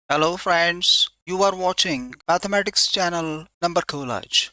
Hello friends, you are watching Mathematics channel number Collage.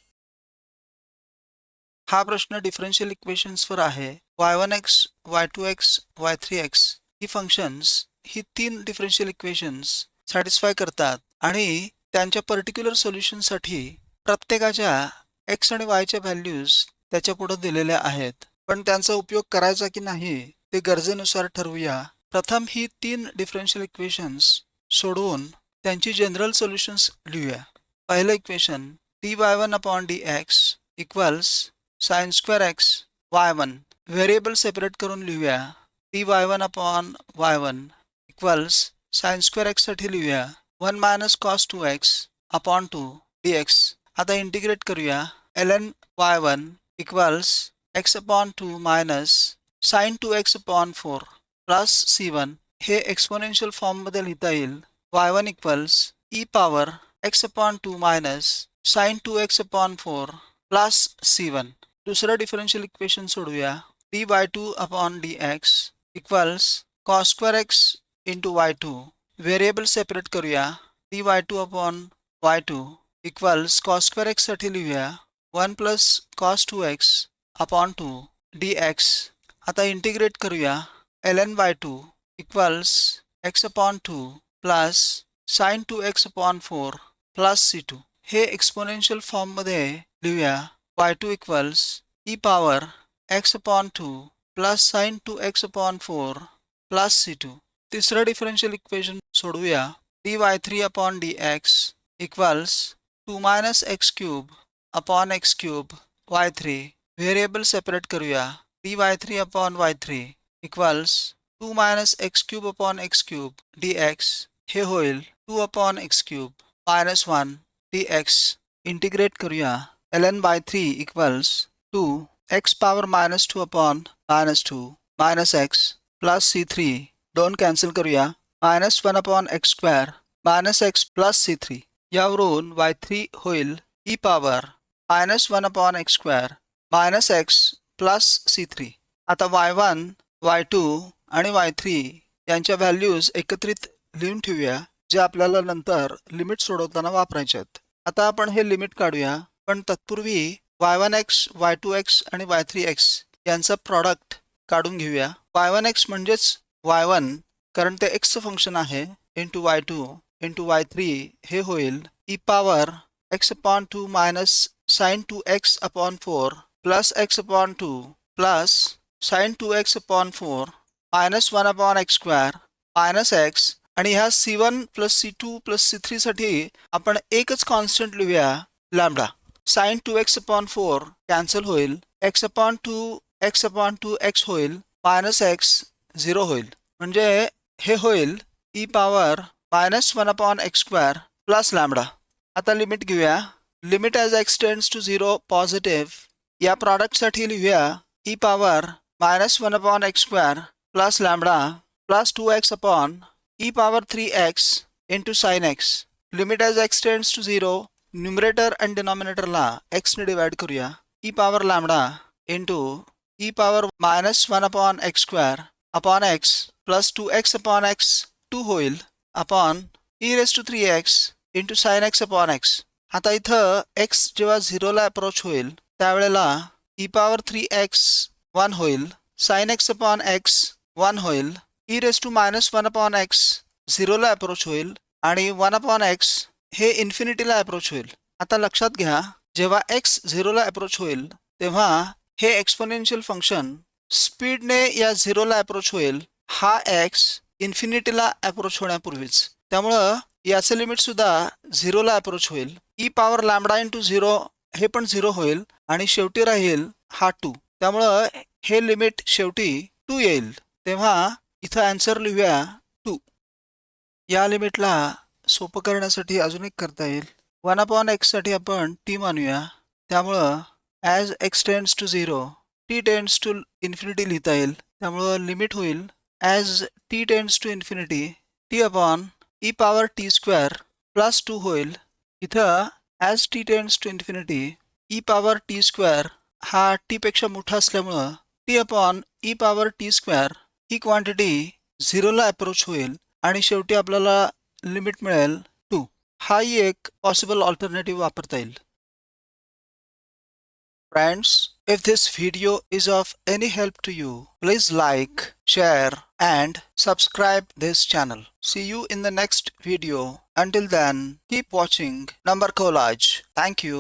हा प्रश्न differential इक्वेशन्सवर आहे. y1x, y2x, y3x ही functions ही तीन differential equations satisfy करतात आणि त्यांच्या पर्टिक्युलर सोल्युशनसाठी प्रत्येकाच्या x आणि y च्या व्हॅल्यूज त्याच्या पुढे दिलेल्या आहेत. पण त्यांचा उपयोग करायचा की नाही ते गरजेनुसार ठरवूया. प्रथम ही तीन डिफरन्शियल इक्वेशन्स सोडवून त्यांची जनरल सोल्युशन्स लिहूया. पहिलं equation dy1/dx equals sin square x y1 variable separate करून लिहूया. dy1/y1 equals sin square x साठी लिहूया 1 - cos 2x/2 dx. आता इंटिग्रेट करूया. ln y1 equals x/2 minus sin 2x/4 plus c1. हे एक्सपोनेन्शियल फॉर्म मध्ये लिहिता येईल. y1 equals e power x/2 minus sin 2x/4 plus c1. दुसरं डिफरन्शियल इक्वेशन सोडवूया. dy2/dx equals cos square x into y2 variable separate करूया. dy2/y2 equals cos square x साठी लिहूया 1 plus cos 2x/2 dx. आता integrate करूया. ln y2 equals x/2 plus sin 2x/4 plus c2. हे exponential form मध्ये लिहूया. y2 equals e power x/2 plus sin 2x/4 plus c2. तिसरं differential equation सोडवूया. dy3/dx equals 2 - x³ y3 variable separate करूया. dy3/y3 equals 2 - x³ dx. हे होईल 2/x³ - 1 dx. Integrate करूया. ln y3 equals 2 x power -2/-2 -x plus c3. दोन cancel करूया. -1/x² -x plus c3. यावरून y3 होईल e power -1/x² -x plus c3. आता y1, y2 आणि y3 यांच्या व्हॅल्यूज एकत्रित लिहून ठेवूया, जे आपल्याला नंतर लिमिट सोडवताना वापरायचे आहेत. आता आपण हे लिमिट काढूया, पण तत्पूर्वी y1x, y2x आणि y3x यांचा प्रॉडक्ट काढून घेऊया. y1x म्हणजेच y1 कारण ते x चं फंक्शन आहे इंटू y2 इंटू y3 हे होईल e power x/2 minus sin 2x/4 plus x/2 plus sin 2x/4 minus 1/x² minus x. आणि ह्या c1 plus c2 plus c3 साठी आपण एकच कॉन्स्टंट लिहूया लॅम्बडा. sin 2x/4 कॅन्सल होईल. x/2 x होईल मायनस x 0 होईल. म्हणजे हे होईल e power -1/x² plus lambda. आता लिमिट घेऊया. Limit as x tends to 0 positive. या प्रॉडक्टसाठी लिहूया e power -1/x² plus lambda plus 2x e power 3x into sin x. Limit as x tends to 0 numerator आणि डिनॉमिनेटरला x ने divide करूया. e power lambda into e power -1/x² upon x plus 2x 2 होईल upon e⁻³ into sin x upon x. आता इथं x जेव्हा 0ला approach होईल त्यावेळेला e पॉवर 3x 1 होईल. sin x अपॉन x 1 होईल. e⁻⁻1/x 0ला अप्रोच होईल आणि 1/x हे इन्फिनिटीला अप्रोच होईल. आता लक्षात घ्या, जेव्हा x 0ला अप्रोच होईल तेव्हा हे एक्सपोनेन्शियल फंक्शन स्पीडने या 0ला अप्रोच होईल. हा x इन्फिनिटीला अप्रोच होण्यापूर्वीच. त्यामुळं याचे लिमिट सुद्धा 0ला अप्रोच होईल. e पॉवर लॅम्बडा इंटू 0 हे पण 0 होईल आणि शेवटी राहील हा 2. त्यामुळं हे लिमिट शेवटी 2 येईल. तेव्हा इथं आन्सर लिहूया 2. या लिमिटला सोपं करण्यासाठी अजून एक करता येईल. 1/x साठी आपण t मानूया. त्यामुळं as x tends to 0 t tends to infinity लिहिता येईल. त्यामुळं लिमिट होईल as t tends to infinity t upon e power t² plus 2 होईल. इथं as t tends to infinity e power t² हा t पेक्षा मोठा असल्यामुळं t upon e power t² ही क्वांटिटी 0ला अप्रोच होईल आणि शेवटी आपल्याला लिमिट मिळेल 2. हाही एक पॉसिबल ऑल्टरनेटिव्ह वापरता येईल. Friends, if this video is of any help to you, please like, share and subscribe this channel. See you in the next video. Until then, keep watching Number Collage. Thank you.